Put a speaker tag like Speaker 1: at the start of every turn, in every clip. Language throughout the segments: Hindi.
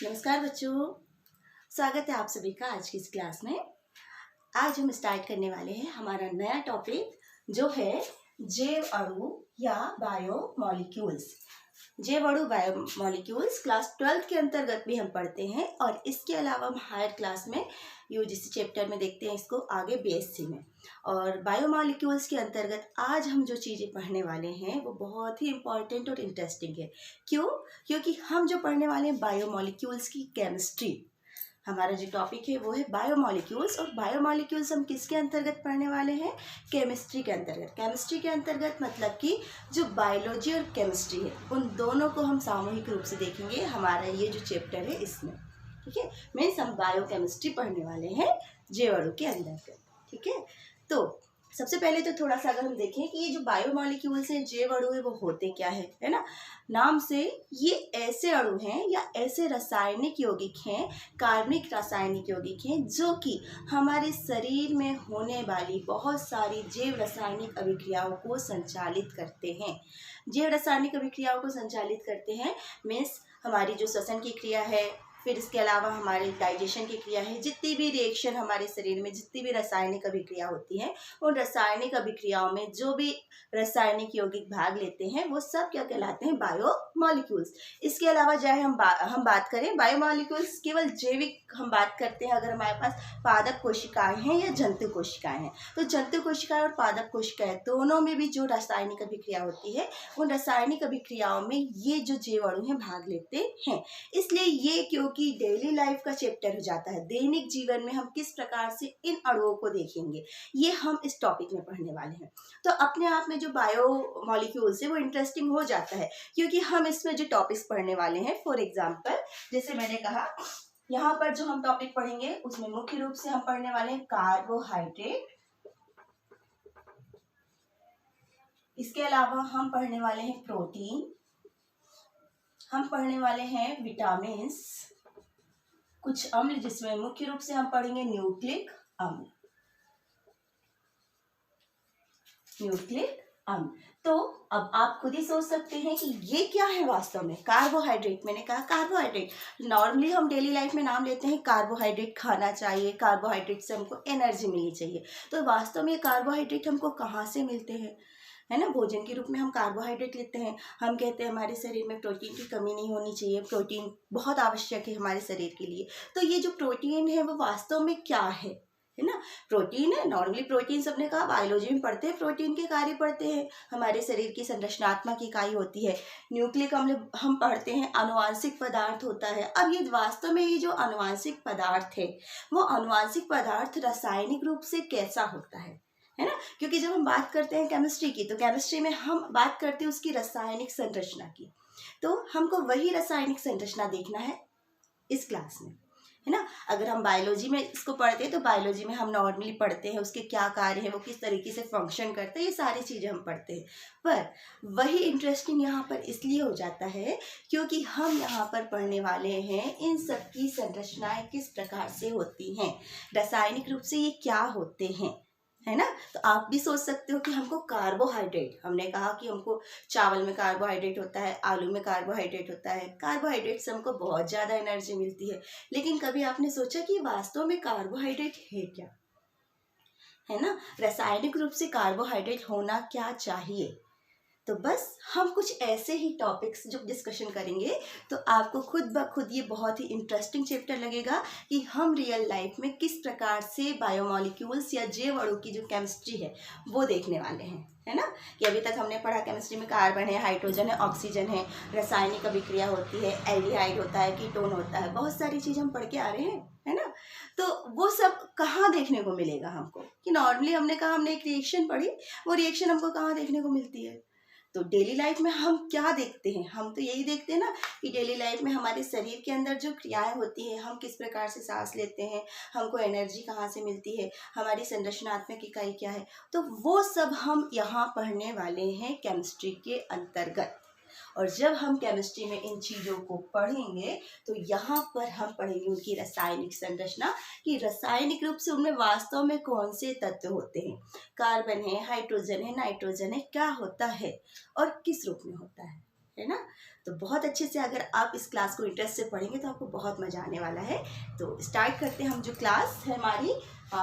Speaker 1: नमस्कार बच्चों, स्वागत है आप सभी का आज की इस क्लास में। आज हम स्टार्ट करने वाले हैं हमारा नया टॉपिक जो है जैव अणु या बायोमॉलिक्यूल्स। जैव अणु बायोमॉलिक्यूल्स क्लास 12 के अंतर्गत भी हम पढ़ते हैं और इसके अलावा हम हायर क्लास में यूजीसी चैप्टर में देखते हैं इसको आगे बीएससी में। और बायोमॉलिक्यूल्स के अंतर्गत आज हम जो चीज़ें पढ़ने वाले हैं वो बहुत ही इंपॉर्टेंट और इंटरेस्टिंग है। क्यों? क्योंकि हम जो पढ़ने वाले हैं बायोमॉलिक्यूल्स की केमिस्ट्री। हमारा जो टॉपिक है वो है बायोमॉलिक्यूल्स, और बायोमॉलिक्यूल्स हम किसके अंतर्गत पढ़ने वाले हैं? केमिस्ट्री के अंतर्गत। केमिस्ट्री के अंतर्गत मतलब कि जो बायोलॉजी और केमिस्ट्री है उन दोनों को हम सामूहिक रूप से देखेंगे हमारा ये जो चैप्टर है इसमें। ठीक है, मीन्स हम बायोकेमिस्ट्री पढ़ने वाले हैं जैव अणु के अंतर्गत। ठीक है, तो सबसे पहले तो थोड़ा सा अगर हम देखें कि ये जो बायोमॉलिक्यूल्स हैं, जैव अणु है, वो होते क्या है ना। नाम से ये ऐसे अणु हैं या ऐसे रासायनिक यौगिक हैं, कार्बनिक रासायनिक यौगिक हैं जो कि हमारे शरीर में होने वाली बहुत सारी जैव रासायनिक अभिक्रियाओं को संचालित करते हैं। जैव रासायनिक अभिक्रियाओं को संचालित करते हैं मीन्स हमारी जो श्वसन की क्रिया है, फिर इसके अलावा हमारे डाइजेशन की क्रिया है, जितनी भी रिएक्शन हमारे शरीर में जितनी भी रासायनिक अभिक्रिया होती है, उन रासायनिक अभिक्रियाओं में जो भी रासायनिक यौगिक भाग लेते हैं वो सब क्या कहलाते हैं? बायोमॉलिक्यूल्स। इसके अलावा चाहे हम बात करें बायोमॉलिक्यूल्स केवल जैविक हम बात करते हैं अगर हमारे पास पादप कोशिकाएं हैं या जंतु कोशिकाएं हैं, तो जंतु कोशिकाएं और पादप कोशिकाएं दोनों में भी जो रासायनिक अभिक्रिया होती है उन रासायनिक अभिक्रियाओं में ये जो जैव अणु हैं भाग लेते हैं। इसलिए ये क्योंकि डेली लाइफ का चैप्टर हो जाता है, दैनिक जीवन में हम किस प्रकार से इन अणुओं को देखेंगे ये हम इस टॉपिक में पढ़ने वाले हैं। तो अपने आप में जो बायोमॉलिक्यूल्स है वो इंटरेस्टिंग हो जाता है क्योंकि हम इसमें जो टॉपिक्स पढ़ने वाले हैं, फॉर एग्जाम्पल जैसे मैंने कहा यहाँ पर जो हम टॉपिक पढ़ेंगे उसमें मुख्य रूप से हम पढ़ने वाले हैं कार्बोहाइड्रेट। इसके अलावा हम पढ़ने वाले हैं प्रोटीन, हम पढ़ने वाले हैं विटामिन्स, कुछ अम्ल जिसमें मुख्य रूप से हम पढ़ेंगे न्यूक्लिक अम्ल। तो अब आप खुद ही सोच सकते हैं कि ये क्या है वास्तव में। कार्बोहाइड्रेट, मैंने कहा कार्बोहाइड्रेट, नॉर्मली हम डेली लाइफ में नाम लेते हैं कार्बोहाइड्रेट खाना चाहिए, कार्बोहाइड्रेट से हमको एनर्जी मिलनी चाहिए। तो वास्तव में कार्बोहाइड्रेट हमको कहाँ से मिलते हैं? है ना, भोजन के रूप में हम कार्बोहाइड्रेट लेते हैं। हम कहते हैं हमारे शरीर में प्रोटीन की कमी नहीं होनी चाहिए, प्रोटीन बहुत आवश्यक है हमारे शरीर के लिए। तो ये जो प्रोटीन है वो वास्तव में क्या है ना, प्रोटीन है। नॉर्मली प्रोटीन सबने कहा बायोलॉजी में पढ़ते हैं, प्रोटीन के कार्य पढ़ते हैं, हमारे शरीर की संरचनात्मक इकाई होती है। न्यूक्लिक अम्ल हम पढ़ते हैं आनुवांशिक पदार्थ होता है। अब ये वास्तव में ये जो आनुवांशिक पदार्थ है वो आनुवांशिक पदार्थ रासायनिक रूप से कैसा होता है ना, क्योंकि जब हम बात करते हैं केमिस्ट्री की तो केमिस्ट्री में हम बात करते हैं उसकी रासायनिक संरचना की। तो हमको वही रासायनिक संरचना देखना है इस क्लास में, है ना। अगर हम बायोलॉजी में इसको पढ़ते हैं तो बायोलॉजी में हम नॉर्मली पढ़ते हैं उसके क्या कार्य है, वो किस तरीके से फंक्शन करते हैं, ये सारी चीज़ें हम पढ़ते हैं। पर वही इंटरेस्टिंग यहाँ पर इसलिए हो जाता है क्योंकि हम यहाँ पर पढ़ने वाले हैं इन सब की संरचनाएं किस प्रकार से होती हैं, रासायनिक रूप से ये क्या होते हैं, है ना। तो आप भी सोच सकते हो कि हमको कार्बोहाइड्रेट, हमने कहा कि हमको चावल में कार्बोहाइड्रेट होता है, आलू में कार्बोहाइड्रेट होता है, कार्बोहाइड्रेट से हमको बहुत ज़्यादा एनर्जी मिलती है। लेकिन कभी आपने सोचा कि वास्तव में कार्बोहाइड्रेट है क्या, है ना, रासायनिक रूप से कार्बोहाइड्रेट होना क्या चाहिए? तो बस हम कुछ ऐसे ही टॉपिक्स जो डिस्कशन करेंगे तो आपको खुद ब खुद ये बहुत ही इंटरेस्टिंग चैप्टर लगेगा कि हम रियल लाइफ में किस प्रकार से बायोमॉलिक्यूल्स या जैव अणु की जो केमिस्ट्री है वो देखने वाले हैं, है ना। कि अभी तक हमने पढ़ा केमिस्ट्री में कार्बन है, हाइड्रोजन है, ऑक्सीजन है, रासायनिक अभिक्रिया होती है, एल्डिहाइड होता है, कीटोन होता है, बहुत सारी चीज़ हम पढ़ के आ रहे हैं, है ना। तो वो सब कहाँ देखने को मिलेगा हमको? कि नॉर्मली हमने कहा हमने एक रिएक्शन पढ़ी, वो रिएक्शन हमको कहाँ देखने को मिलती है? तो डेली लाइफ में हम क्या देखते हैं? हम तो यही देखते हैं ना कि डेली लाइफ में हमारे शरीर के अंदर जो क्रियाएं होती हैं, हम किस प्रकार से सांस लेते हैं, हमको एनर्जी कहाँ से मिलती है, हमारी संरचनात्मक इकाई क्या है, तो वो सब हम यहाँ पढ़ने वाले हैं केमिस्ट्री के अंतर्गत। और जब हम केमिस्ट्री में इन चीज़ों को पढ़ेंगे तो यहाँ पर हम पढ़ेंगे उनकी रासायनिक संरचना, कि रासायनिक रूप से उनमें वास्तव में कौन से तत्व होते हैं, कार्बन है, हाइड्रोजन है, नाइट्रोजन है, क्या होता है और किस रूप में होता है। है ना। तो बहुत अच्छे से अगर आप इस क्लास को इंटरेस्ट से पढ़ेंगे तो आपको बहुत मज़ा आने वाला है। तो स्टार्ट करते हैं हम। जो क्लास है हमारी,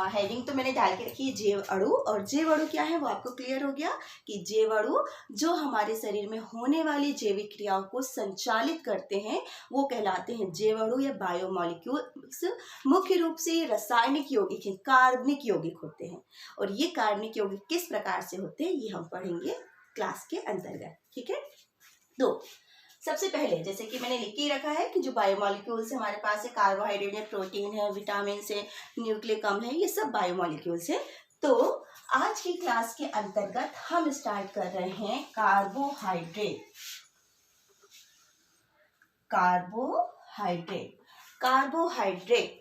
Speaker 1: हेडिंग तो मैंने डाल के रखी है जैव अणु। और जैव अणु क्या है वो आपको क्लियर हो गया कि जैव अणु जो हमारे शरीर में होने वाली जैविक क्रियाओं को संचालित करते हैं वो कहलाते हैं जैव अणु या बायोमॉलिक्यूल्स। मुख्य रूप से ये रासायनिक यौगिक हैं, कार्बनिक यौगिक होते हैं। और ये कार्बनिक यौगिक किस प्रकार से होते हैं ये हम पढ़ेंगे क्लास के अंतर्गत, ठीक है। तो सबसे पहले जैसे कि मैंने लिख के रखा है कि जो बायोमॉलिक्यूल्स हमारे पास है, कार्बोहाइड्रेट है, प्रोटीन है, विटामिन है, न्यूक्लिक अम्ल है, ये सब बायोमॉलिक्यूल्स है। तो आज की क्लास के अंतर्गत हम स्टार्ट कर रहे हैं carbohydrate. Carbohydrate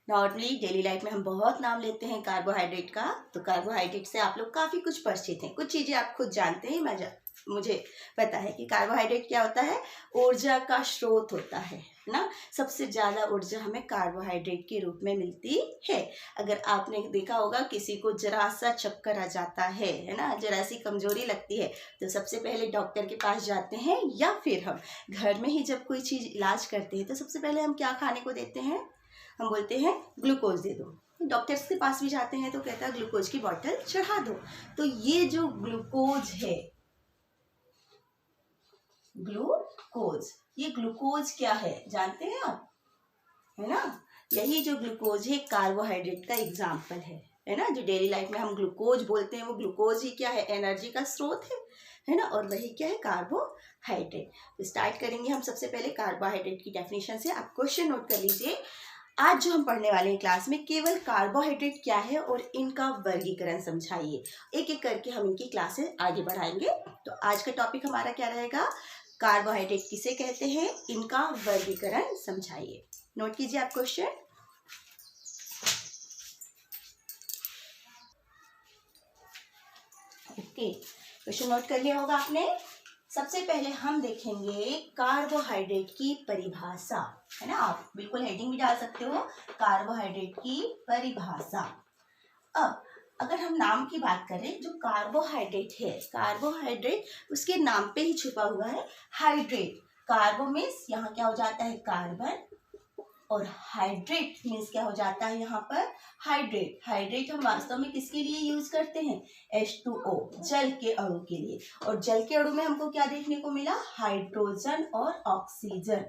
Speaker 1: normally daily life में हम बहुत नाम लेते हैं कार्बोहाइड्रेट का। तो कार्बोहाइड्रेट से आप लोग काफ़ी कुछ परिचित हैं, कुछ चीज़ें आप खुद जानते हैं। मुझे पता है कि कार्बोहाइड्रेट क्या होता है, ऊर्जा का स्रोत होता है ना। सबसे ज़्यादा ऊर्जा हमें कार्बोहाइड्रेट के रूप में मिलती है। अगर आपने देखा होगा किसी को जरा सा चक्कर आ जाता है ना, जरा सी कमजोरी लगती है, तो सबसे पहले डॉक्टर के पास जाते हैं, या फिर हम घर में ही जब कोई चीज़ इलाज करते हैं तो सबसे पहले हम क्या खाने को देते हैं, हम बोलते हैं ग्लूकोज दे दो। डॉक्टर्स के पास भी जाते हैं तो कहता है ग्लूकोज की बोतल चढ़ा दो। तो ये जो ग्लूकोज है, ग्लूकोज, ये ग्लूकोज क्या है जानते हैं आप, है ना। यही जो ग्लूकोज है कार्बोहाइड्रेट का एग्जाम्पल है ना। जो डेली लाइफ में हम ग्लूकोज बोलते हैं वो ग्लूकोज ही क्या है, एनर्जी का स्रोत है ना। और वही क्या है, कार्बोहाइड्रेट। तो स्टार्ट करेंगे हम सबसे पहले कार्बोहाइड्रेट की डेफिनेशन से। आप क्वेश्चन नोट कर लीजिए। आज जो हम पढ़ने वाले हैं क्लास में केवल कार्बोहाइड्रेट क्या है और इनका वर्गीकरण समझाइए। एक एक करके हम इनकी क्लासेस आगे बढ़ाएंगे। तो आज का टॉपिक हमारा क्या रहेगा, कार्बोहाइड्रेट किसे कहते हैं, इनका वर्गीकरण समझाइए। नोट कीजिए आप क्वेश्चन। ओके, क्वेश्चन नोट कर लिया होगा आपने। सबसे पहले हम देखेंगे कार्बोहाइड्रेट की परिभाषा, है ना। आप बिल्कुल हेडिंग भी डाल सकते हो, कार्बोहाइड्रेट की परिभाषा। अब अगर हम नाम की बात करें, जो कार्बोहाइड्रेट है, कार्बोहाइड्रेट उसके नाम पे ही छुपा हुआ है हाइड्रेट। कार्बो मीन्स यहाँ क्या हो जाता है, कार्बन, और हाइड्रेट मीन्स क्या हो जाता है यहाँ पर, हाइड्रेट। हाइड्रेट हम वास्तव में किसके लिए यूज करते हैं, H2O, जल के अणु के लिए। और जल के अणु में हमको क्या देखने को मिला, हाइड्रोजन और ऑक्सीजन,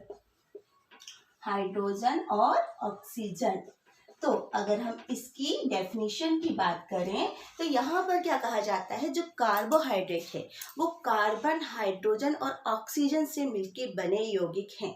Speaker 1: हाइड्रोजन और ऑक्सीजन। तो अगर हम इसकी डेफिनेशन की बात करें तो यहाँ पर क्या कहा जाता है, जो कार्बोहाइड्रेट है वो कार्बन, हाइड्रोजन और ऑक्सीजन से मिलके बने यौगिक हैं,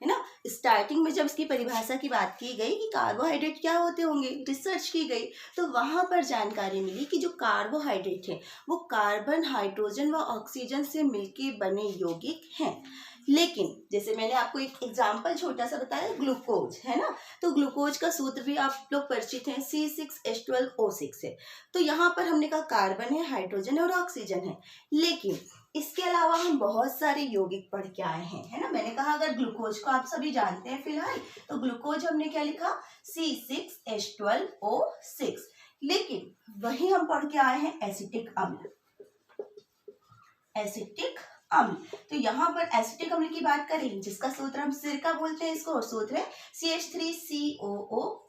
Speaker 1: है ना। स्टार्टिंग में जब इसकी परिभाषा की बात की गई कि कार्बोहाइड्रेट क्या होते होंगे, रिसर्च की गई, तो वहां पर जानकारी मिली कि जो कार्बोहाइड्रेट है वो कार्बन, हाइड्रोजन व ऑक्सीजन से मिलके बने यौगिक हैं। लेकिन जैसे मैंने आपको एक एग्जाम्पल छोटा सा बताया, ग्लूकोज, है ना। तो ग्लूकोज का सूत्र भी आप लोग परिचित हैं, C6H12O6 है। तो यहाँ पर हमने कहा कार्बन है, हाइड्रोजन है और ऑक्सीजन है। लेकिन इसके अलावा हम बहुत सारे यौगिक पढ़ के आए हैं, है ना। मैंने कहा अगर ग्लूकोज को आप सभी जानते हैं फिलहाल, तो ग्लूकोज हमने क्या लिखा, C6H12O6। लेकिन वही हम पढ़ के आए हैं एसिटिक अम्ल, एसिटिक अम्ल। तो यहाँ पर एसिटिक अम्ल की बात करें, जिसका सूत्र हम सिरका बोलते हैं इसको, और सूत्र है CH3COOH।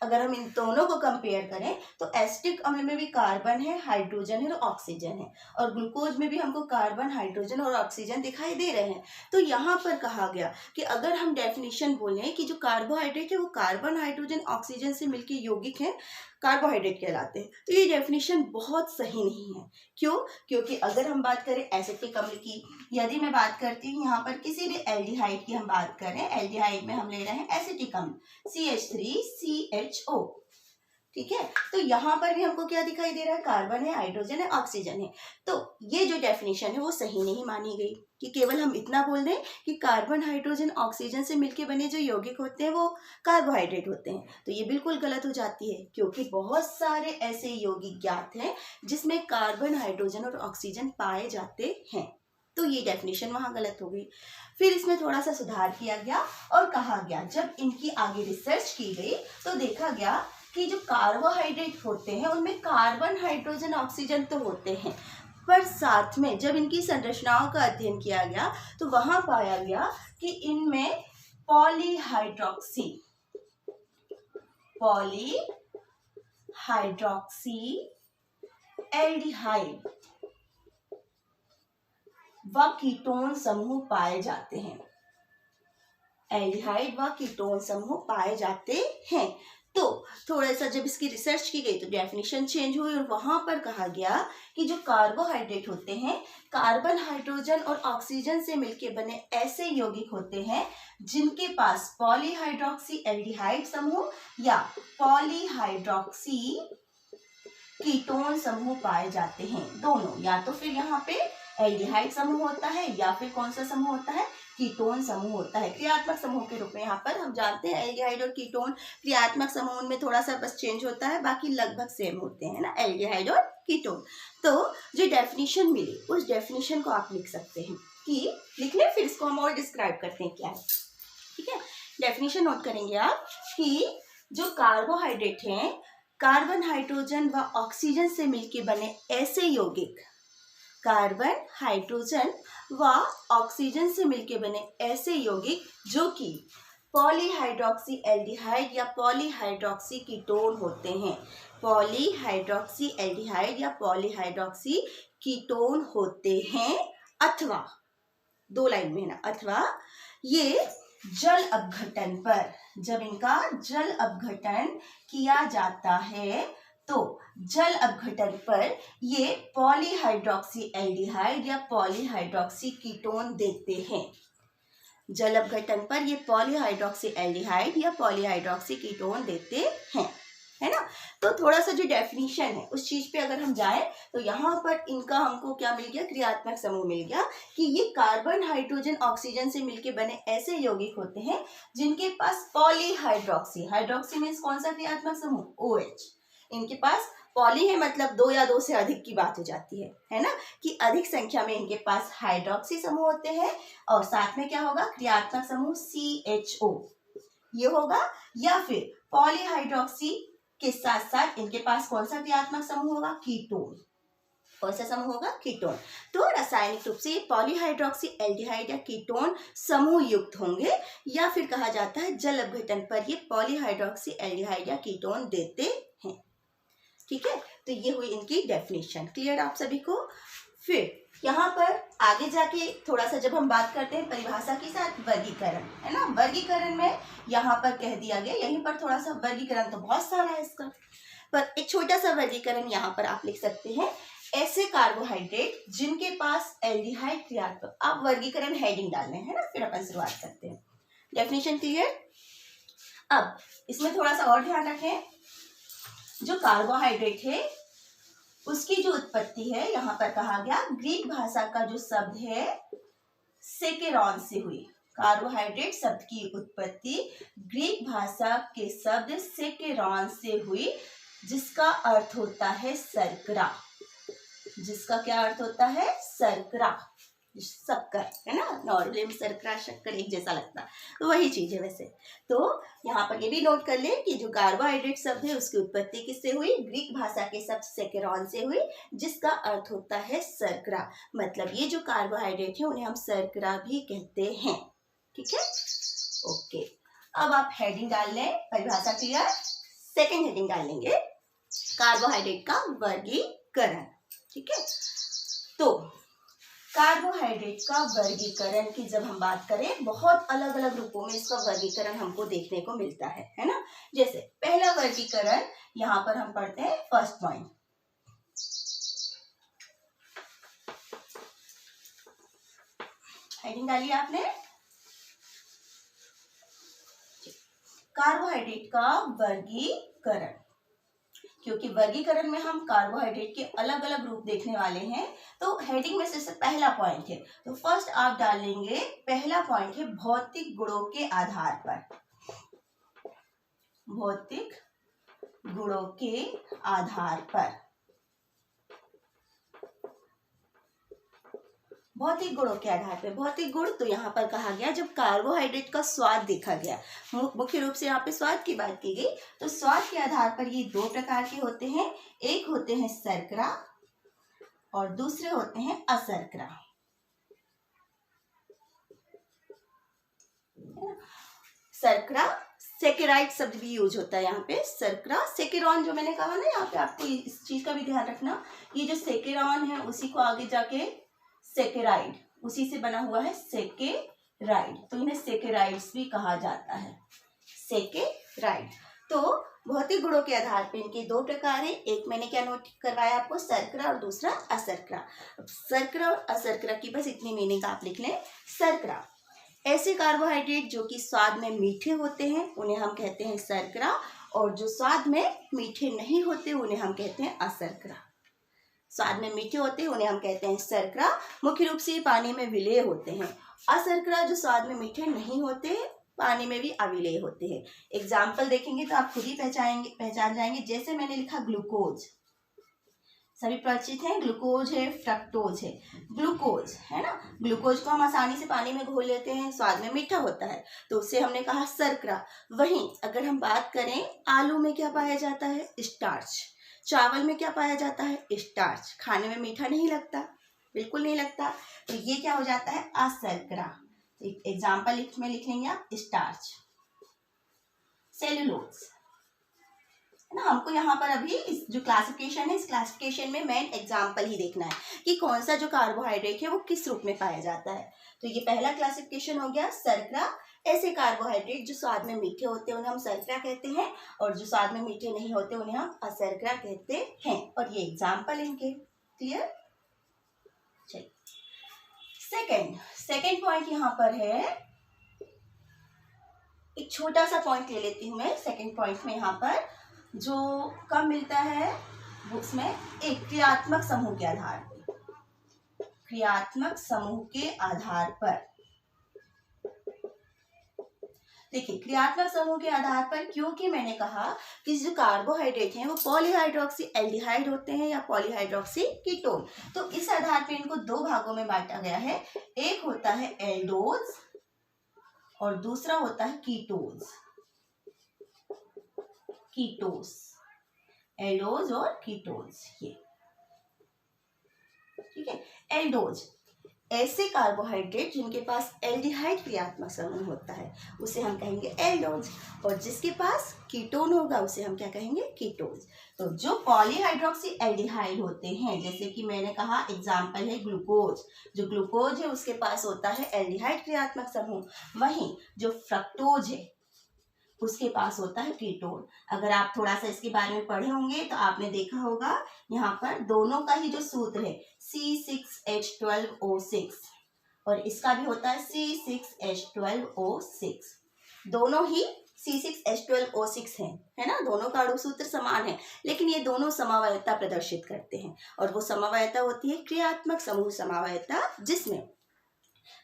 Speaker 1: अगर हम इन दोनों को कंपेयर करें तो एसिटिक अम्ल में भी कार्बन है, हाइड्रोजन है और ऑक्सीजन है, और ग्लूकोज में भी हमको कार्बन, हाइड्रोजन और ऑक्सीजन दिखाई दे रहे हैं। तो यहाँ पर कहा गया कि अगर हम डेफिनेशन बोलें कि जो कार्बोहाइड्रेट है वो कार्बन, हाइड्रोजन, ऑक्सीजन से मिलकर यौगिक है, कार्बोहाइड्रेट कहलाते हैं। तो ये डेफिनेशन बहुत सही नहीं है। क्यों? क्योंकि अगर हम बात करें एसिटिक अम्ल की, यदि मैं बात करती हूँ यहाँ पर किसी भी एल्डिहाइड की हम बात करें, एल्डिहाइड में हम ले रहे हैं एसिटिक अम्ल CH3CHO, ठीक है। तो यहाँ पर भी हमको क्या दिखाई दे रहा है, कार्बन है, हाइड्रोजन है, ऑक्सीजन है। तो ये जो डेफिनेशन है वो सही नहीं मानी गई कि केवल हम इतना बोल दें कि कार्बन, हाइड्रोजन, ऑक्सीजन से मिलके बने जो यौगिक होते हैं वो कार्बोहाइड्रेट होते हैं। तो ये बिल्कुल गलत हो जाती है, क्योंकि बहुत सारे ऐसे यौगिक ज्ञात हैं जिसमें कार्बन, हाइड्रोजन और ऑक्सीजन पाए जाते हैं। तो ये डेफिनेशन वहाँ गलत हो गई। फिर इसमें थोड़ा सा सुधार किया गया और कहा गया, जब इनकी आगे रिसर्च की गई तो देखा गया कि जो कार्बोहाइड्रेट होते हैं उनमें कार्बन, हाइड्रोजन, ऑक्सीजन तो होते हैं, पर साथ में जब इनकी संरचनाओं का अध्ययन किया गया तो वहां पाया गया कि इनमें पॉलीहाइड्रोक्सी एल्डिहाइड व कीटोन समूह पाए जाते हैं। एल्डिहाइड व कीटोन समूह पाए जाते हैं। तो थोड़ा सा जब इसकी रिसर्च की गई तो डेफिनेशन चेंज हुई और वहां पर कहा गया कि जो कार्बोहाइड्रेट होते हैं कार्बन, हाइड्रोजन और ऑक्सीजन से मिलकर बने ऐसे यौगिक होते हैं जिनके पास पॉलीहाइड्रोक्सी एल्डिहाइड समूह या पॉलीहाइड्रोक्सी कीटोन समूह पाए जाते हैं। दोनों, या तो फिर यहाँ पे एल्डिहाइड समूह होता है या फिर कौन सा समूह होता है, कीटोन समूह होता है। क्रियात्मक समूह के रूप में यहाँ पर हम जानते हैं एल्डिहाइड और कीटोन क्रियात्मक समूह में थोड़ा सा बस चेंज होता है, बाकी लगभग सेम होते हैं ना, एल्डिहाइड और कीटोन। तो जो डेफिनेशन मिली उस डेफिनेशन को आप लिख सकते हैं कि लिख लें, फिर इसको हम और डिस्क्राइब करते हैं क्या है। ठीक है, डेफिनेशन नोट करेंगे आप कि जो कार्बोहाइड्रेट हैं कार्बन, हाइड्रोजन व ऑक्सीजन से मिलकर बने ऐसे यौगिक, कार्बन, हाइड्रोजन व ऑक्सीजन से मिलकर बने ऐसे यौगिक जो कि पॉलीहाइड्रोक्सी एल्डिहाइड या पॉलीहाइड्रोक्सी कीटोन होते हैं। पॉलीहाइड्रोक्सी एल्डिहाइड या पॉलीहाइड्रोक्सी कीटोन होते हैं, अथवा, दो लाइन में ना, अथवा ये जल अपघटन पर, जब इनका जल अपघटन किया जाता है तो जल अपघटन पर ये पॉलीहाइड्रोक्सी एल्डिहाइड या पॉलीहाइड्रोक्सी कीटोन देते हैं। जल अपघटन पर ये पॉलीहाइड्रोक्सी एल्डिहाइड या पॉलीहाइड्रोक्सी कीटोन देते हैं, है ना। तो थोड़ा सा जो डेफिनेशन है उस चीज पे अगर हम जाएं तो यहाँ पर इनका हमको क्या मिल गया, क्रियात्मक समूह मिल गया कि ये कार्बन, हाइड्रोजन, ऑक्सीजन से मिलके बने ऐसे यौगिक होते हैं जिनके पास पॉलीहाइड्रोक्सी, हाइड्रोक्सी मीन्स कौन सा क्रियात्मक समूह, OH, इनके पास पॉली है मतलब दो या दो से अधिक की बात हो जाती है ना, कि अधिक संख्या में इनके पास हाइड्रोक्सी समूह होते हैं और साथ में क्या होगा, क्रियात्मक समूह CHO ये होगा, या फिर पॉलीहाइड्रोक्सी के साथ साथ इनके पास कौन सा क्रियात्मक समूह होगा, कीटोन। कौन सा समूह होगा, कीटोन। तो रासायनिक रूप से पॉलीहाइड्रोक्सी एल्डिहाइड या कीटोन समूह युक्त होंगे, या फिर कहा जाता है जल अपघटन पर ये पॉलीहाइड्रोक्सी एल्डिहाइड या कीटोन देते हैं। ठीक है, तो ये हुई इनकी डेफिनेशन। क्लियर आप सभी को। फिर यहाँ पर आगे जाके थोड़ा सा जब हम बात करते हैं परिभाषा के साथ वर्गीकरण, है ना, वर्गीकरण में यहाँ पर कह दिया गया, यहीं पर थोड़ा सा वर्गीकरण तो बहुत सारा है इसका, पर एक छोटा सा वर्गीकरण यहाँ पर आप लिख सकते हैं, ऐसे कार्बोहाइड्रेट जिनके पास एल्डिहाइड क्रियात्मक, आप वर्गीकरण हेडिंग डालने हैं ना, फिर अपन शुरुआत करते हैं। Definition clear. अब इसमें थोड़ा सा और ध्यान रखें, जो कार्बोहाइड्रेट है उसकी जो उत्पत्ति है यहाँ पर कहा गया ग्रीक भाषा का जो शब्द है सेकेरॉन से हुई। कार्बोहाइड्रेट शब्द की उत्पत्ति ग्रीक भाषा के शब्द सेकेरॉन से हुई, जिसका अर्थ होता है शर्करा। जिसका क्या अर्थ होता है, शर्करा, शक्कर, है ना, नॉर्मली में शर्करा शक्कर एक जैसा लगता है, तो वही चीज है वैसे। तो यहाँ पर ये भी नोट कर ले कि जो कार्बोहाइड्रेट शब्द है उसकी उत्पत्ति किससे हुई, ग्रीक भाषा के शब्द सेकेरॉन से हुई, जिसका अर्थ होता है शर्करा। मतलब ये जो कार्बोहाइड्रेट है उन्हें हम शर्करा भी कहते हैं। ठीक है, ओके। अब आप हेडिंग डाल लें, परिभाषा क्लियर। सेकेंड हेडिंग डाल लेंगे, कार्बोहाइड्रेट का वर्गीकरण। ठीक है, तो कार्बोहाइड्रेट का वर्गीकरण की जब हम बात करें, बहुत अलग अलग रूपों में इसका वर्गीकरण हमको देखने को मिलता है ना। जैसे पहला वर्गीकरण यहाँ पर हम पढ़ते हैं, फर्स्ट पॉइंट, हेडिंग डालिए आपने, कार्बोहाइड्रेट का वर्गीकरण। क्योंकि वर्गीकरण में हम कार्बोहाइड्रेट के अलग अलग रूप देखने वाले हैं, तो हेडिंग में से पहला पॉइंट है, तो फर्स्ट आप डालेंगे, पहला पॉइंट है भौतिक गुणों के आधार पर। भौतिक गुणों के आधार पर, भौतिक गुणों के आधार पर। भौतिक गुण तो यहाँ पर कहा गया, जब कार्बोहाइड्रेट का स्वाद देखा गया, मुख्य रूप से यहाँ पे स्वाद की बात की गई, तो स्वाद के आधार पर ये दो प्रकार के होते हैं। एक होते हैं शर्करा और दूसरे होते हैं अशर्करा। शर्करा, सेकेराइड शब्द भी यूज होता है यहाँ पे। शर्करा, सेकेरॉन जो मैंने कहा ना, यहाँ पे आपको इस चीज का भी ध्यान रखना, ये जो सेकेरॉन है उसी को आगे जाके सेकेराइड, उसी से बना हुआ है सेकेराइड, तो इन्हें सेकेराइड्स भी कहा जाता है, सेकेराइड। तो भौतिक गुणों के आधार पर इनके दो प्रकार है, एक मैंने क्या नोट करवाया आपको, शर्करा और दूसरा अशर्करा। अब शर्करा और अशर्करा की बस इतनी मीनिंग आप लिख लें। शर्करा, ऐसे कार्बोहाइड्रेट जो कि स्वाद में मीठे होते हैं उन्हें हम कहते हैं शर्करा, और जो स्वाद में मीठे नहीं होते उन्हें हम कहते हैं अशर्करा। स्वाद में मीठे होते हैं उन्हें हम कहते हैं शर्करा, मुख्य रूप से पानी में विलेय होते हैं। अशर्करा जो स्वाद में मीठे नहीं होते, पानी में भी अविलेय होते हैं। एग्जाम्पल देखेंगे तो आप खुद ही पहचान जाएंगे। जैसे मैंने लिखा ग्लूकोज, सभी परिचित हैं, ग्लूकोज है, फ्रक्टोज है। ग्लूकोज है ना, ग्लूकोज को हम आसानी से पानी में घोल लेते हैं, स्वाद में मीठा होता है, तो उसे हमने कहा शर्करा। वहीं अगर हम बात करें, आलू में क्या पाया जाता है, स्टार्च। चावल में क्या पाया जाता है, स्टार्च। खाने में मीठा नहीं लगता, बिल्कुल नहीं लगता, तो ये क्या हो जाता है, अशर्करा। एग्जाम्पल में लिख लेंगे आप, स्टार्च। सेलुलोज ना, हमको यहाँ पर अभी इस जो क्लासिफिकेशन है, इस क्लासिफिकेशन में मेन एग्जाम्पल ही देखना है कि कौन सा जो कार्बोहाइड्रेट है वो किस रूप में पाया जाता है। तो ये पहला क्लासिफिकेशन हो गया, शर्करा। ऐसे कार्बोहाइड्रेट जो स्वाद में मीठे होते हैं उन्हें हम शर्करा कहते हैं, और जो स्वाद में मीठे नहीं होते उन्हें हम अशर्करा कहते हैं। और ये एग्जाम्पल इनके, क्लियर। चलिए सेकेंड पॉइंट यहाँ पर है, एक छोटा सा पॉइंट ले लेती हूँ मैं। सेकेंड पॉइंट में यहाँ पर जो कब मिलता है, उसमें एक क्रियात्मक समूह के आधार पर, क्रियात्मक समूह के आधार पर। देखिए, क्रियात्मक समूह के आधार पर, क्योंकि मैंने कहा कि जो कार्बोहाइड्रेट हैं वो पॉलीहाइड्रोक्सी एल्डिहाइड होते हैं या पॉलीहाइड्रोक्सी कीटोन, तो इस आधार पर इनको दो भागों में बांटा गया है। एक होता है एल्डोज और दूसरा होता है कीटोज, कीटोस, एल्डोज और कीटोज, ये ठीक है। एल्डोज, ऐसे कार्बोहाइड्रेट जिनके पास एल्डिहाइड क्रियात्मक समूह होता है उसे हम कहेंगे एल्डोज, और जिसके पास कीटोन होगा उसे हम क्या कहेंगे, कीटोज। तो जो पॉलीहाइड्रोक्सी एल्डिहाइड होते हैं, जैसे कि मैंने कहा एग्जाम्पल है ग्लूकोज, जो ग्लूकोज है उसके पास होता है एल्डिहाइड क्रियात्मक समूह, वहीं जो फ्रक्टोज है उसके पास होता है कीटोन। अगर आप थोड़ा सा इसके बारे में पढ़े होंगे तो आपने देखा होगा यहाँ पर दोनों का ही जो सूत्र है C6H12O6 और इसका भी होता है C6H12O6, दोनों ही C6H12O6 है ना, दोनों का अणु सूत्र समान है, लेकिन ये दोनों समवायता प्रदर्शित करते हैं, और वो समवायता होती है क्रियात्मक समूह समवायता, जिसमें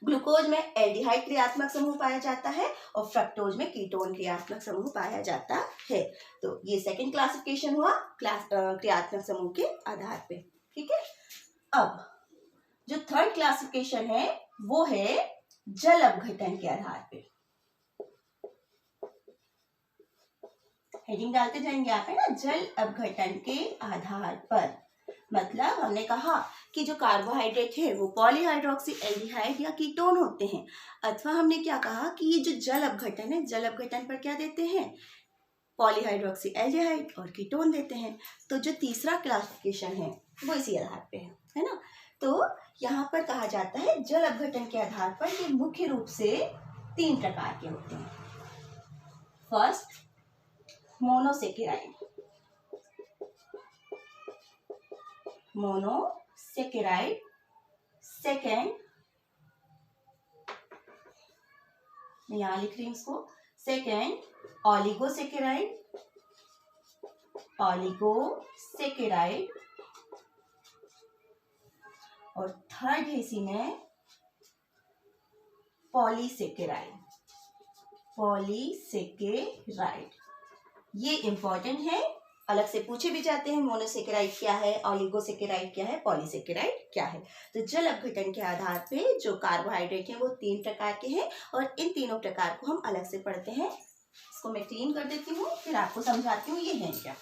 Speaker 1: ग्लूकोज में एल्डिहाइड क्रियात्मक समूह पाया जाता है और फ्रक्टोज में कीटोन क्रियात्मक समूह पाया जाता है। तो ये सेकंड क्लासिफिकेशन हुआ क्रियात्मक समूह के आधार पे, ठीक है। अब जो थर्ड क्लासिफिकेशन है वो है जल अपघटन के आधार पे। हेडिंग डालते जाएंगे आप, है ना, जल अपघटन के आधार पर। मतलब हमने कहा कि जो कार्बोहाइड्रेट है वो पॉलीहाइड्रोक्सी एल्डिहाइड या कीटोन होते हैं, अथवा हमने क्या कहा कि ये जो जल अपघटन है, जल अपघटन पर क्या देते हैं, पॉलीहाइड्रोक्सी एल्डिहाइड और कीटोन देते हैं। तो जो तीसरा क्लासिफिकेशन है वो इसी आधार पे है ना। तो यहाँ पर कहा जाता है जल अपघटन के आधार पर ये मुख्य रूप से 3 प्रकार के होते हैं। First, monosaccharide, monosaccharide. सेकेंड, मैं यहां लिख रही हूं इसको, सेकेंड ऑलिगोसेकेराइड, ऑलिगोसेकेराइड। और थर्ड है इसी में पॉलीसेकेराइड, पॉलीसेकेराइड। ये इंपॉर्टेंट है, अलग से पूछे भी जाते हैं, मोनोसेकेराइड क्या है, ऑलिगोसेकेराइड क्या है, पॉलीसेकेराइड क्या है। तो जल अपघटन के आधार पे जो कार्बोहाइड्रेट हैं वो 3 प्रकार के हैं, और इन तीनों प्रकार को हम अलग से पढ़ते हैं। इसको मैं क्लीन कर देती हूँ, फिर आपको समझाती हूँ ये है क्या।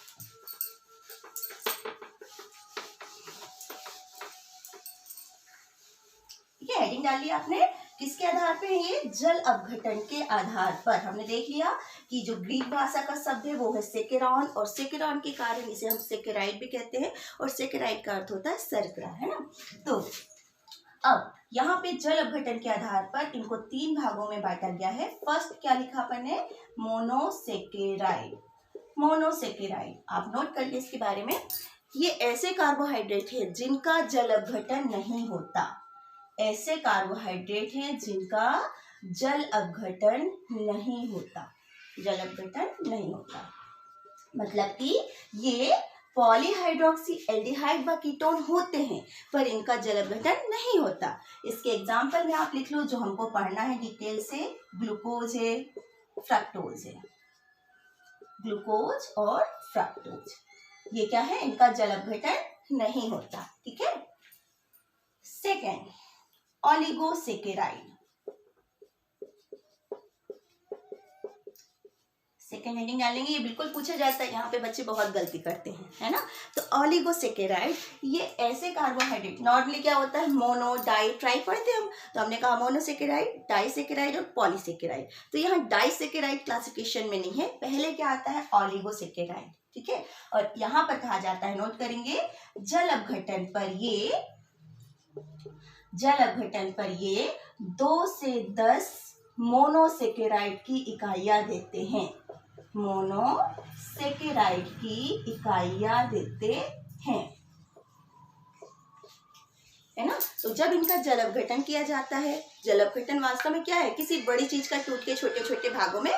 Speaker 1: ठीक है, हेडिंग डाल लिया आपने। किसके आधार पे है ये? जल अपघटन के आधार पर। हमने देख लिया कि जो ग्रीक भाषा का शब्द है वो है सेकेरॉन, और सेकेरॉन के कारण इसे हम सेकेराइड भी कहते हैं, और सेकेराइड का अर्थ होता है शर्करा, है ना। तो अब यहाँ पे जल अपघटन के आधार पर इनको 3 भागों में बांटा गया है। फर्स्ट क्या लिखा अपन ने? मोनोसेकेराइड। मोनोसेकेराइड आप नोट कर लिए इसके बारे में। ये ऐसे कार्बोहाइड्रेट है जिनका जल अपघटन नहीं होता। ऐसे कार्बोहाइड्रेट हैं जिनका जल अपघटन नहीं होता। जल अपघटन नहीं होता मतलब कि ये पॉलीहाइड्रोक्सी एल्डिहाइड व कीटोन होते हैं, पर इनका जल अपघटन नहीं होता। इसके एग्जाम्पल में आप लिख लो जो हमको पढ़ना है डिटेल से। ग्लूकोज है, फ्रक्टोज है। ग्लूकोज और फ्रक्टोज ये क्या है? इनका जल अपघटन नहीं होता। ठीक है। Second, oligosaccharide. सेकेंड हेडिंग डालेंगे, ये बिल्कुल पूछा जाता है, यहाँ पे बच्चे बहुत गलती करते हैं, है ना। तो ओलिगोसेकेराइड ये ऐसे कार्बोहाइड्रेट, नॉर्मली क्या होता है? मोनो, डाई, ट्राई पढ़ते हैं हम, तो हमने कहा मोनोसेकेराइड, डाइसेकेराइड और पॉलीसेकेराइड। तो यहाँ डाइसेकेराइड क्लासिफिकेशन में नहीं है, पहले क्या आता है? ओलिगोसेकेराइड। ठीक है। और यहाँ पर कहा जाता है, नोट करेंगे, जल अपघटन पर ये 2 से 10 मोनोसेकेराइड की इकाइयां देते हैं। मोनोसेकेराइड की इकाइयां देते हैं, है ना। तो जब इनका जल अपघटन किया जाता है, जल अपघटन वास्तव में क्या है? किसी बड़ी चीज का टूट के छोटे छोटे भागों में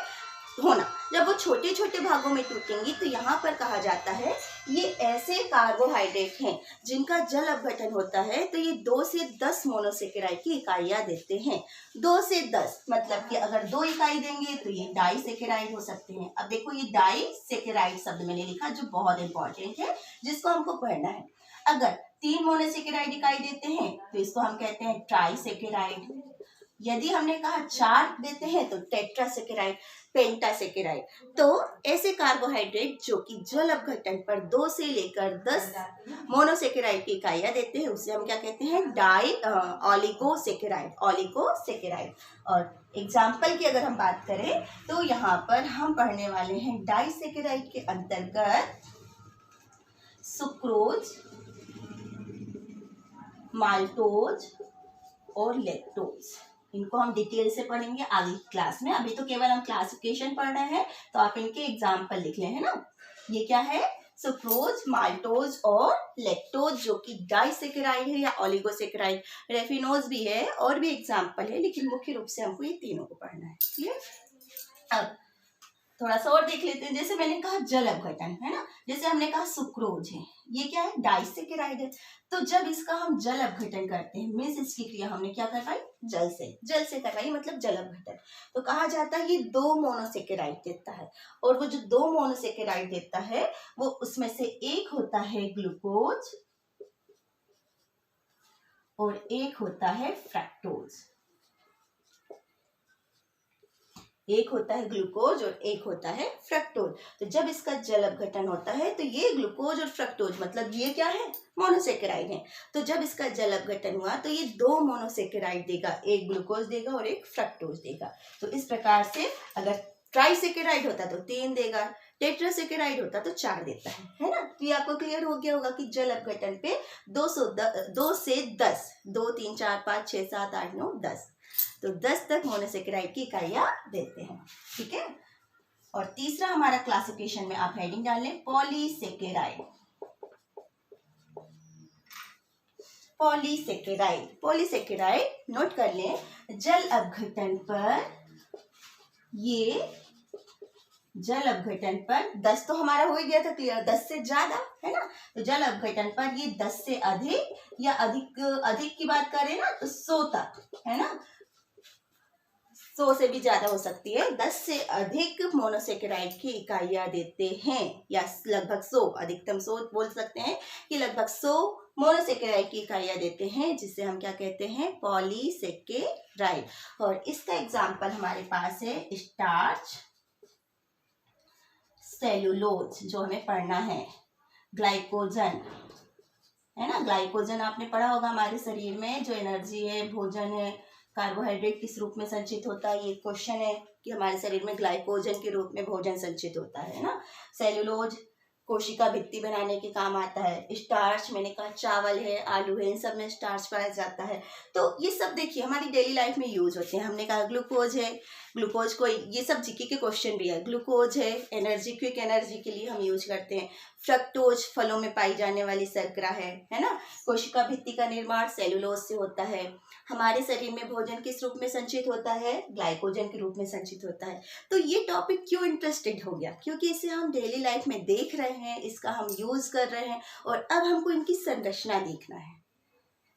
Speaker 1: होना। जब वो छोटे छोटे भागों में टूटेंगी तो यहाँ पर कहा जाता है ये ऐसे कार्बोहाइड्रेट हैं जिनका जल अपघटन होता है, तो ये 2 से 10 मोनोसेकेराइड की इकाइयां देते हैं। 2 से 10 मतलब कि अगर 2 इकाई देंगे तो ये डाइसेकेराइड हो सकते हैं। अब देखो ये डाइसेकेराइड शब्द मैंने लिखा जो बहुत इंपॉर्टेंट है, जिसको हमको पढ़ना है। अगर 3 मोनोसेकेराइड इकाई देते हैं तो इसको हम कहते हैं ट्राइसेकेराइड। यदि हमने कहा 4 देते हैं तो टेट्रासेकेराइड, पेंटासेकेराइड। तो ऐसे कार्बोहाइड्रेट जो कि जल अपघटन पर 2 से लेकर 10 मोनोसेकेराइड की इकाइयां देते हैं उसे हम क्या कहते हैं? ओलिगोसेकेराइड। ओलिगोसेकेराइड। और एग्जाम्पल की अगर हम बात करें तो यहाँ पर हम पढ़ने वाले हैं डाइसेकेराइड के अंतर्गत सुक्रोज, माल्टोज और लैक्टोज। इनको हम डिटेल से पढ़ेंगे आगे क्लास में। अभी तो केवल हम क्लासिफिकेशन पढ़ रहे हैं, तो आप इनके एग्जाम्पल लिख लें, है ना। ये क्या है? सुक्रोज, माल्टोज और लैक्टोज जो कि डाइसेकेराइड है या ओलिगोसेकेराइड। रेफिनोज भी है और भी एग्जाम्पल है, लेकिन मुख्य रूप से हमको ये तीनों को पढ़ना है। क्लियर? अब थोड़ा सा और देख लेते हैं। जैसे मैंने कहा जल अपघटन, है ना। जैसे हमने कहा सुक्रोज है, ये क्या है? डाइसेकेराइड है। तो जब इसका हम जल अपघटन करते हैं, मीन्स इसकी क्रिया हमने क्या करवाई? जल से करवाई, मतलब जल अपघटन। तो कहा जाता है ये 2 मोनोसेकेराइड देता है, और वो जो 2 मोनोसेकेराइड देता है वो उसमें से एक होता है ग्लूकोज और एक होता है फ्रक्टोज। एक होता है ग्लूकोज और एक होता है फ्रक्टोज। तो जब इसका जल अपघटन होता है तो ये ग्लूकोज और फ्रक्टोज, मतलब ये क्या है? मोनोसेकेराइड है। तो जब इसका जल अपघटन हुआ तो ये 2 मोनोसेकेराइड देगा, एक ग्लूकोज देगा और एक फ्रक्टोज देगा। तो इस प्रकार से अगर ट्राइसेकेराइड होता तो 3 देगा, टेट्रासेकेराइड होता तो 4 देता है ना। तो ये आपको क्लियर हो गया होगा कि जल अपघटन पे 2 से 10, 2, 3, 4, 5, 6, 7, 8, 9, 10, तो 10 तक मोनोसेकेराइड की इकाइयां देते हैं। ठीक है। और तीसरा हमारा क्लासिफिकेशन में आप हेडिंग डाल लें पॉलीसेकेराइड। पॉलीसेकेराइड नोट कर लें, जल अपघटन पर 10 तो हमारा हो ही गया था क्लियर, 10 से ज्यादा, है ना। तो जल अपघटन पर ये 10 से अधिक या अधिक की बात करें ना तो 100 तक, है ना। 100 से भी ज्यादा हो सकती है। 10 से अधिक मोनोसेकेराइड की इकाइयां देते हैं, या लगभग 100, अधिकतम 100 बोल सकते हैं कि लगभग 100 मोनोसेकेराइड की इकाइयां देते हैं, जिसे हम क्या कहते हैं? पॉलीसेकेराइड। और इसका एग्जाम्पल हमारे पास है स्टार्च, सेलुलोज जो हमें पढ़ना है, ग्लाइकोजन, है ना। ग्लाइकोजन आपने पढ़ा होगा, हमारे शरीर में जो एनर्जी है, भोजन है, कार्बोहाइड्रेट किस रूप में संचित होता है, ये क्वेश्चन है कि हमारे शरीर में ग्लाइकोजन के रूप में भोजन संचित होता है ना। सेल्यूलोज कोशिका भित्ति बनाने के काम आता है। स्टार्च मैंने कहा चावल है, आलू है, इन सब में स्टार्च पाया जाता है। तो ये सब देखिए हमारी डेली लाइफ में यूज होते हैं। हमने कहा ग्लूकोज है, ग्लूकोज को ये सब जीके के क्वेश्चन भी है। ग्लूकोज है एनर्जी, क्विक एनर्जी के लिए हम यूज करते हैं। फ्रक्टोज फलों में पाई जाने वाली शर्करा है ना। कोशिका भित्ति का निर्माण सेलुलोज से होता है। हमारे शरीर में भोजन किस रूप में संचित होता है, ग्लाइकोजन के रूप में संचित होता है। तो ये टॉपिक क्यों इंटरेस्टेड हो गया, क्योंकि इसे हम डेली लाइफ में देख रहे हैं, इसका हम यूज कर रहे हैं और अब हमको इनकी संरचना देखना है।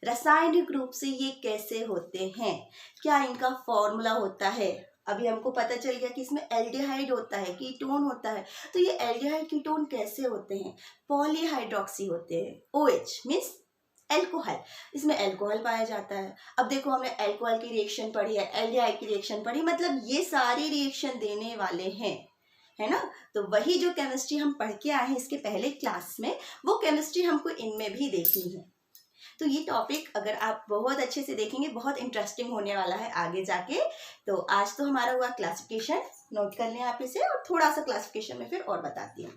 Speaker 1: रासायनिक रूप से ये कैसे होते हैं, क्या इनका फॉर्मूला होता है। अभी हमको पता चल गया कि इसमें एल्डिहाइड होता है, कीटोन होता है। तो ये एल्डिहाइड कीटोन कैसे होते हैं, पॉलीहाइड्रोक्सी होते हैं। OH मीन्स एल्कोहल, इसमें एल्कोहल पाया जाता है। अब देखो हमने एल्कोहल की रिएक्शन पढ़ी है, एल्डिहाइड की रिएक्शन पढ़ी, मतलब ये सारी रिएक्शन देने वाले हैं, है ना। तो वही जो केमिस्ट्री हम पढ़ के आए हैं इसके पहले क्लास में, वो केमिस्ट्री हमको इनमें भी देखनी है। तो ये टॉपिक अगर आप बहुत अच्छे से देखेंगे बहुत इंटरेस्टिंग होने वाला है आगे जाके। तो आज तो हमारा हुआ क्लासिफिकेशन, नोट कर लें आप इसे, और थोड़ा सा क्लासिफिकेशन में फिर और बताती हूँ।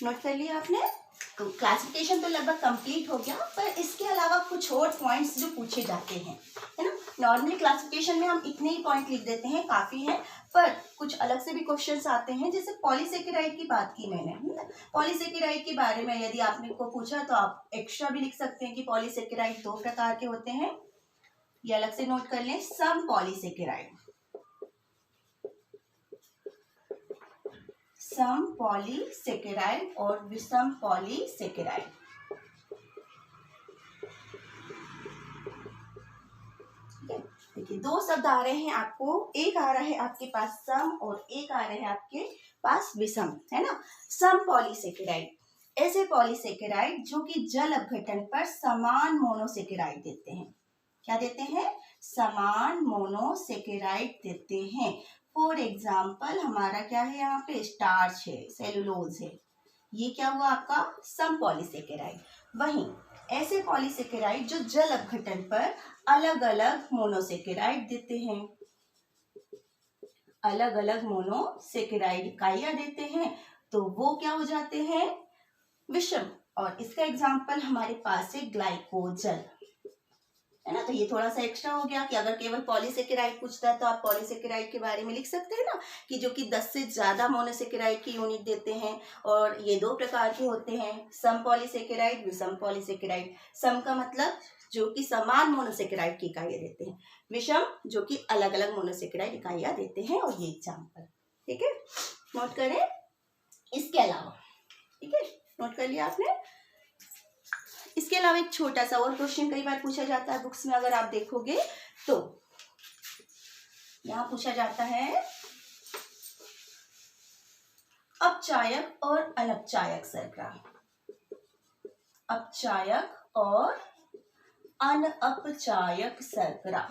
Speaker 1: नोट कर लिया आपने। तो क्लासिफिकेशन तो लगभग कंप्लीट हो गया, पर इसके अलावा कुछ और पॉइंट्स जो पूछे जाते हैं, है ना। नॉर्मली क्लासिफिकेशन में हम इतने ही पॉइंट लिख देते हैं, काफी हैं, पर कुछ अलग से भी क्वेश्चंस आते हैं। जैसे पॉलीसेकेराइड की बात की मैंने, पॉलीसेकेराइड के बारे में यदि आपने को पूछा तो आप एक्स्ट्रा भी लिख सकते हैं कि पॉलीसेकेराइड 2 प्रकार के होते हैं, ये अलग से नोट कर लें। सम पॉलीसेकेराइड, सम पॉलीसेकेराइड और विषम पॉलीसेकेराइड। देखिए 2 शब्द आ रहे हैं आपको, एक आ रहा है आपके पास सम और एक आ रहा है आपके पास विषम, है ना। सम पॉलीसेकेराइड ऐसे पॉलीसेकेराइड जो कि जल अपघटन पर समान मोनोसेकेराइड देते हैं। क्या देते हैं, समान मोनोसेकेराइड देते हैं। फॉर एग्जाम्पल हमारा क्या है यहाँ पे, स्टार्च है, सेलुलोज है, ये क्या हुआ आपका सम पॉलीसेकेराइड। वहीं ऐसे पॉलीसेकेराइड जो जल अपघटन पर अलग अलग मोनोसेकेराइड देते हैं, अलग अलग मोनोसेकेराइड इकाइयां देते हैं, तो वो क्या हो जाते हैं, विषम। और इसका एग्जाम्पल हमारे पास है ग्लाइकोजन, है ना। तो ये थोड़ा सा एक्स्ट्रा हो गया कि अगर केवल पॉलीसेकेराइड पूछता है तो आप पॉलीसेकेराइड के बारे में लिख सकते हैं ना, कि जो कि 10 से ज्यादा मोनोसेकेराइड की यूनिट देते हैं, और ये 2 प्रकार के होते हैं, सम पॉलीसेकेराइड, विषम पॉलीसेकेराइड। सम का मतलब जो कि समान मोनोसेकेराइड की इकाइयां देते हैं, विषम जो कि अलग अलग मोनोसेकेराइड इकाइयां देते हैं। और ये एग्जाम्पल, ठीक है, नोट करें। इसके अलावा, ठीक है, नोट कर लिया आपने। इसके अलावा एक छोटा सा और क्वेश्चन कई बार पूछा जाता है बुक्स में, अगर आप देखोगे तो यहाँ पूछा जाता है अपचायक और अनपचायक शर्करा, अपचायक और अनअपचायक शर्करा,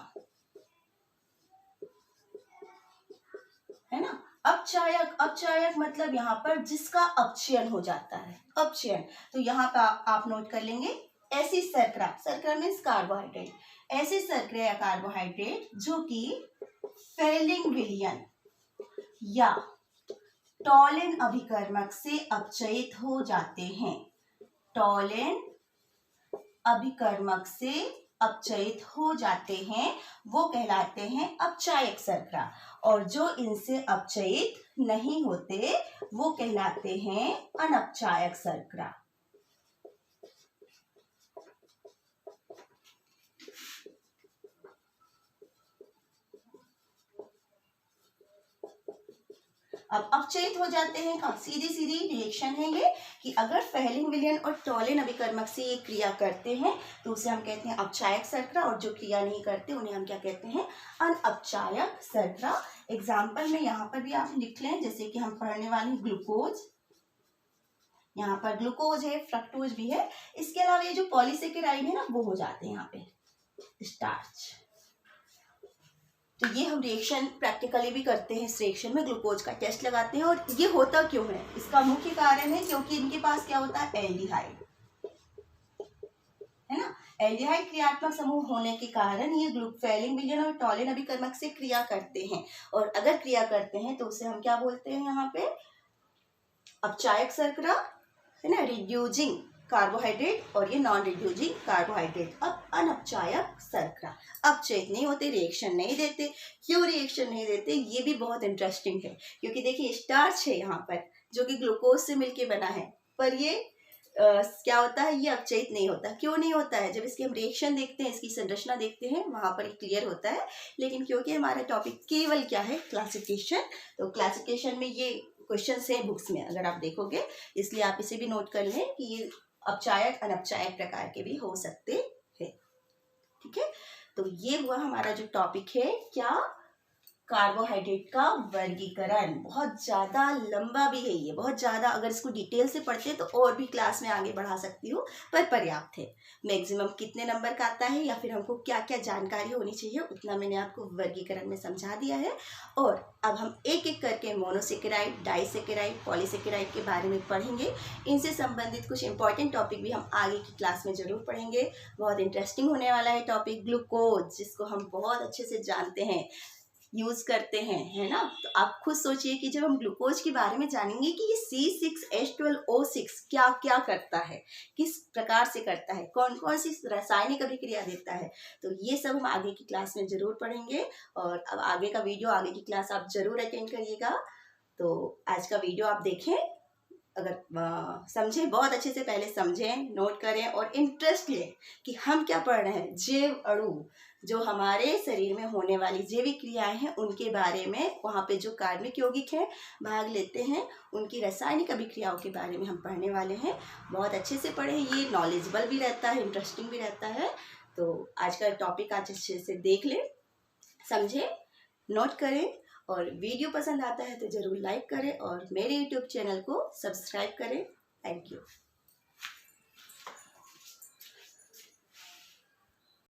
Speaker 1: है ना। अपचायक, अपचायक मतलब यहाँ पर जिसका अपचयन हो जाता है, अपचयन। तो यहाँ का आप नोट कर लेंगे, ऐसी शर्करा, शर्करा मीन्स कार्बोहाइड्रेट, ऐसी शर्करा या कार्बोहाइड्रेट जो कि फेलिंग विलयन या टॉलिन अभिकर्मक से अपचयित हो जाते हैं, टॉलिन अभिकर्मक से अपचयित हो जाते हैं, वो कहलाते हैं अपचायक शर्करा। और जो इनसे अपचयित नहीं होते वो कहलाते हैं अनपचायक शर्करा। अब अपचयित हो जाते हैं कब, सीधी सीधी रिएक्शन है ये, कि अगर फेलिंग विलयन और टॉलिन अभिकर्मक से ये क्रिया करते हैं तो उसे हम कहते हैं अपचायक शर्करा, और जो क्रिया नहीं करते उन्हें हम क्या कहते हैं, अनअपचायक शर्करा। एग्जाम्पल में यहाँ पर भी आप लिख लें, जैसे कि हम पढ़ने वाले हैं ग्लूकोज, यहाँ पर ग्लूकोज है, फ्रक्टोज भी है। इसके अलावा ये जो पॉलीसेकेराइड है ना वो हो जाते हैं यहाँ पे स्टार्च, तो ये हम रिएक्शन प्रैक्टिकली भी करते हैं। इस रिएक्शन में ग्लूकोज का टेस्ट लगाते हैं। और ये होता क्यों है, इसका मुख्य कारण है क्योंकि इनके पास क्या होता है, एल्डिहाइड, है ना। एल्डिहाइड क्रियात्मक समूह होने के कारण ये ग्लूफेलिन, विलियन और टॉलिन अभिकर्मक से क्रिया करते हैं। और अगर क्रिया करते हैं तो उसे हम क्या बोलते हैं, यहाँ पे अपचायक शर्करा, है ना, रिड्यूसिंग कार्बोहाइड्रेट, और ये नॉन रिड्यूसिंग कार्बोहाइड्रेट। अब अनपचायक शर्करा अपचयित नहीं होते, रिएक्शन नहीं देते। क्यों रिएक्शन नहीं देते, ये भी बहुत इंटरेस्टिंग है। क्योंकि देखिए स्टार्च है यहाँ पर जो कि ग्लूकोज से मिलके बना है, पर ये क्या होता है, ये अपचयित नहीं होता। क्यों नहीं होता है, जब इसकी हम रिएक्शन देखते हैं, इसकी संरचना देखते हैं, वहां पर क्लियर होता है। लेकिन क्योंकि हमारा टॉपिक केवल क्या है, क्लासिफिकेशन, तो क्लासिफिकेशन में ये क्वेश्चन है बुक्स में अगर आप देखोगे, इसलिए आप इसे भी नोट कर लें कि ये अपचायक अनपचायक प्रकार के भी हो सकते हैं। ठीक है, तो ये हुआ हमारा जो टॉपिक है, क्या, कार्बोहाइड्रेट का वर्गीकरण। बहुत ज़्यादा लंबा भी है ये, बहुत ज़्यादा, अगर इसको डिटेल से पढ़ते हैं तो और भी क्लास में आगे बढ़ा सकती हूँ, पर पर्याप्त है। मैक्सिमम कितने नंबर का आता है या फिर हमको क्या क्या जानकारी होनी चाहिए, उतना मैंने आपको वर्गीकरण में समझा दिया है। और अब हम एक एक करके मोनोसेकेराइड, डाइसेकेराइड, पॉलीसेकेराइड के बारे में पढ़ेंगे। इनसे संबंधित कुछ इंपॉर्टेंट टॉपिक भी हम आगे की क्लास में जरूर पढ़ेंगे। बहुत इंटरेस्टिंग होने वाला है टॉपिक ग्लूकोज, जिसको हम बहुत अच्छे से जानते हैं, यूज करते हैं, है ना। तो आप खुद सोचिए कि जब हम ग्लूकोज के बारे में जानेंगे कि ये C6H12O6 क्या क्या करता है, किस प्रकार से करता है, कौन कौन सी रासायनिक अभिक्रिया देता है, तो ये सब हम आगे की क्लास में जरूर पढ़ेंगे। और अब आगे का वीडियो, आगे की क्लास आप जरूर अटेंड करिएगा। तो आज का वीडियो आप देखें, अगर समझें, बहुत अच्छे से पहले समझें, नोट करें और इंटरेस्ट लें कि हम क्या पढ़ रहे हैं। जैव अणु, जो हमारे शरीर में होने वाली जैविक क्रियाएं हैं, उनके बारे में, वहाँ पे जो कार्बनिक यौगिक हैं भाग लेते हैं, उनकी रासायनिक अभिक्रियाओं के बारे में हम पढ़ने वाले हैं। बहुत अच्छे से पढ़ें, ये नॉलेजेबल भी रहता है, इंटरेस्टिंग भी रहता है। तो आज का टॉपिक आज अच्छे से देख लें, समझें, नोट करें, और वीडियो पसंद आता है तो ज़रूर लाइक करें और मेरे YouTube चैनल को सब्सक्राइब करें। Thank you.